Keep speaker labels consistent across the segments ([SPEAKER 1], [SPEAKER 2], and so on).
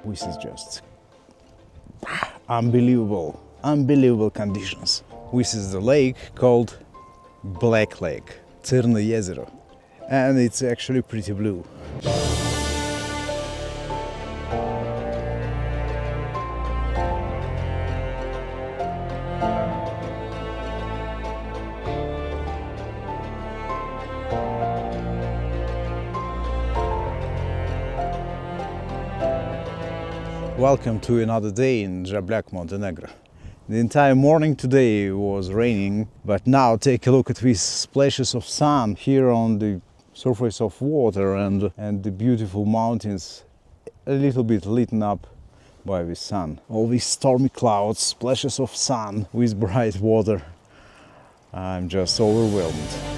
[SPEAKER 1] This is just unbelievable conditions. This is the lake called Black Lake, Цирне озеро, and it's actually pretty blue. Welcome to another day in Žabljak, Montenegro. The entire morning today was raining, but now take a look at these splashes of sun here on the surface of water and the beautiful mountains a little bit lit up by the sun. All these stormy clouds, splashes of sun with bright water. I'm just overwhelmed.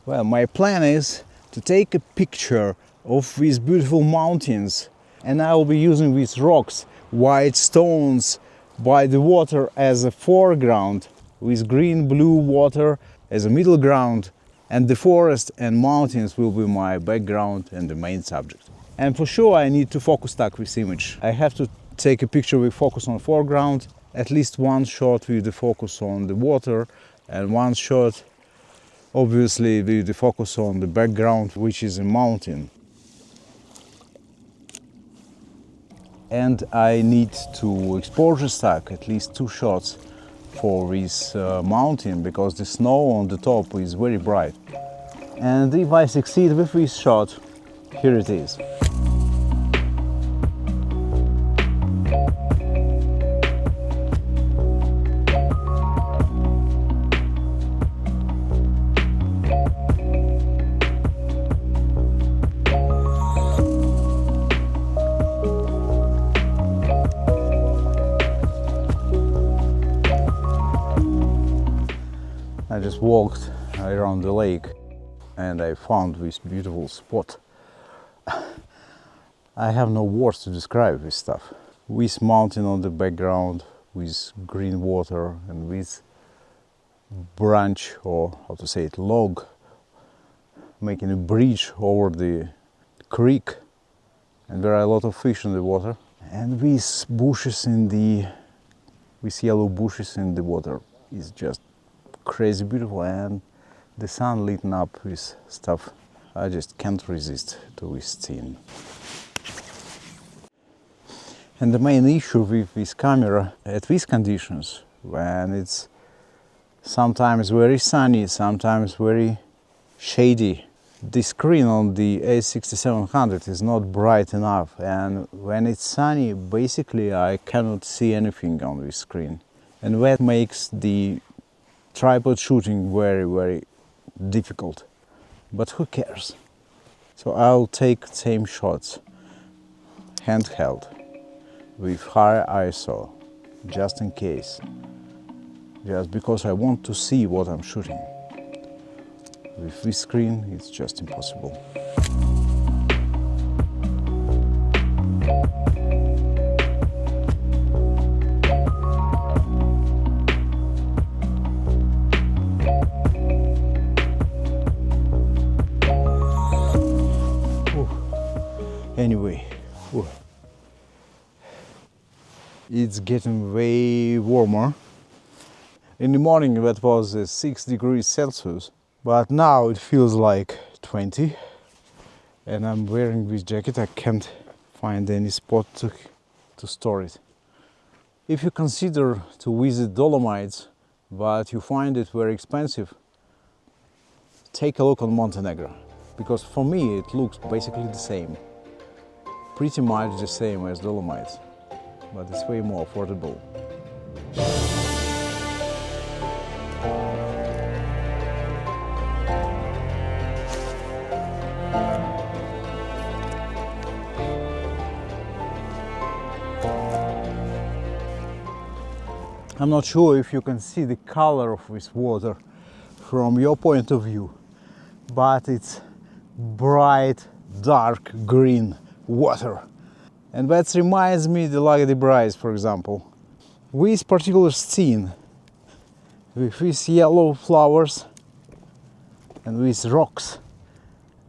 [SPEAKER 1] Well, my plan is to take a picture of these beautiful mountains, and I will be using these rocks, white stones by the water as a foreground, with green-blue water as a middle ground, and the forest and mountains will be my background and the main subject. And for sure I need to focus stack this image. I have to take a picture with focus on foreground, at least one shot with the focus on the water, and one shot obviously with the focus on the background, which is a mountain. And I need to exposure stack at least 2 shots for this mountain, because the snow on the top is very bright. And if I succeed with this shot, here it is. I just walked around the lake and I found this beautiful spot. I have no words to describe this stuff. With mountain on the background, with green water and with branch, or how to say it, log, making a bridge over the creek, and there are a lot of fish in the water. And these bushes these yellow bushes in the water is just crazy beautiful, and the sun lit up with stuff. I just can't resist to this scene. And the main issue with this camera at these conditions, when it's sometimes very sunny, sometimes very shady, the screen on the A6700 is not bright enough, and when it's sunny, basically I cannot see anything on this screen, and that makes the tripod shooting very difficult. But who cares? So I'll take same shots handheld with high ISO, just in case, just because I want to see what I'm shooting. With this screen it's just impossible. Anyway, it's getting way warmer. In the morning that was 6 degrees Celsius, but now it feels like 20, and I'm wearing this jacket. I can't find any spot to store it. If you consider to visit Dolomites, but you find it very expensive, take a look on Montenegro, because for me it looks basically the same. Pretty much the same as Dolomites, but it's way more affordable. I'm not sure if you can see the color of this water from your point of view, but it's bright, dark green water. And that reminds me the Lago de Brais, for example. This particular scene, with these yellow flowers and these rocks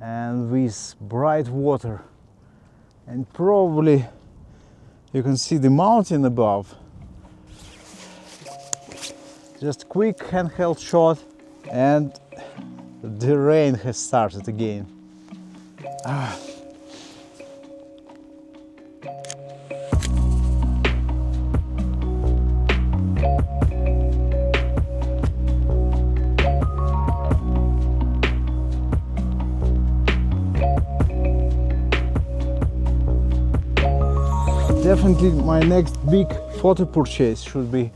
[SPEAKER 1] and this bright water, and probably you can see the mountain above. Just quick handheld shot and the rain has started again. Definitely my next big photo purchase should be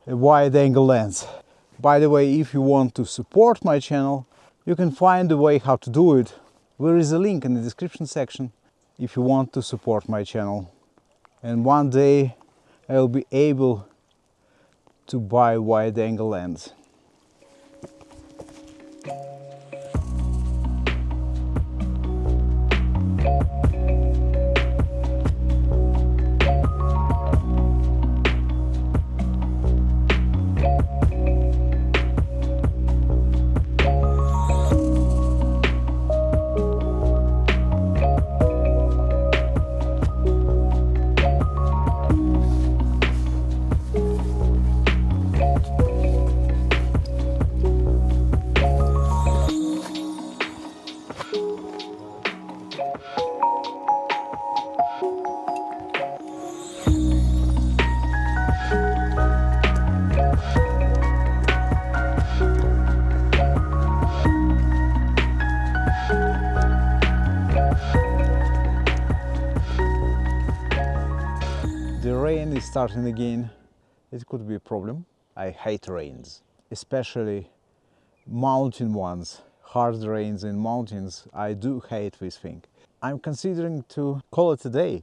[SPEAKER 1] a wide-angle lens. By the way, if you want to support my channel, you can find a way how to do it. There is a link in the description section if you want to support my channel. And one day I will be able to buy a wide-angle lens. The rain is starting again. It could be a problem. I hate rains, especially mountain ones. Hard rains in mountains. I do hate this thing. I'm considering to call it a day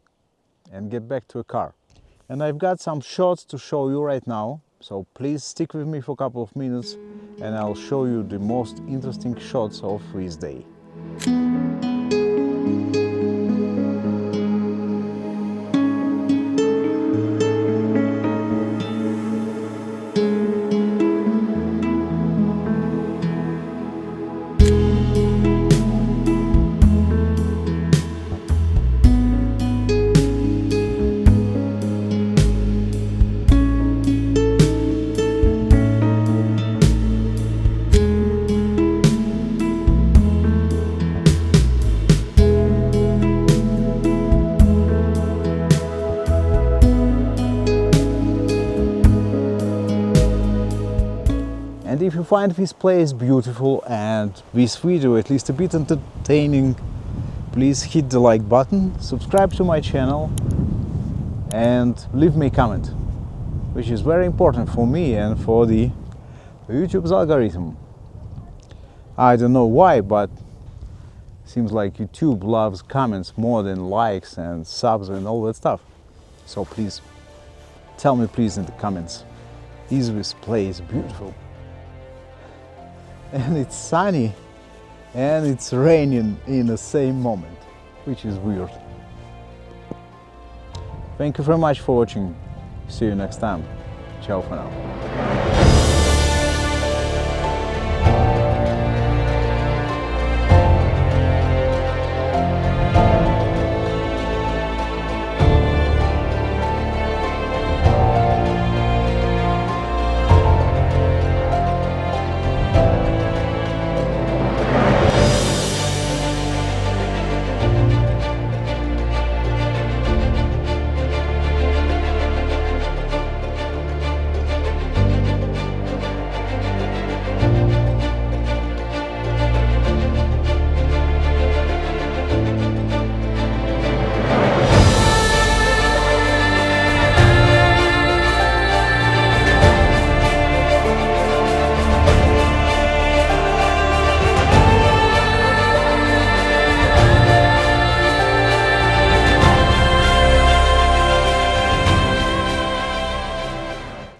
[SPEAKER 1] and get back to a car. And I've got some shots to show you right now. So please stick with me for a couple of minutes and I'll show you the most interesting shots of this day. And if you find this place beautiful and this video at least a bit entertaining, please hit the like button, subscribe to my channel and leave me a comment, which is very important for me and for the YouTube's algorithm. I don't know why, but seems like YouTube loves comments more than likes and subs and all that stuff. So please, tell me please in the comments, is this place beautiful? And it's sunny and it's raining in the same moment, which is weird. Thank you very much for watching. See you next time. Ciao for now.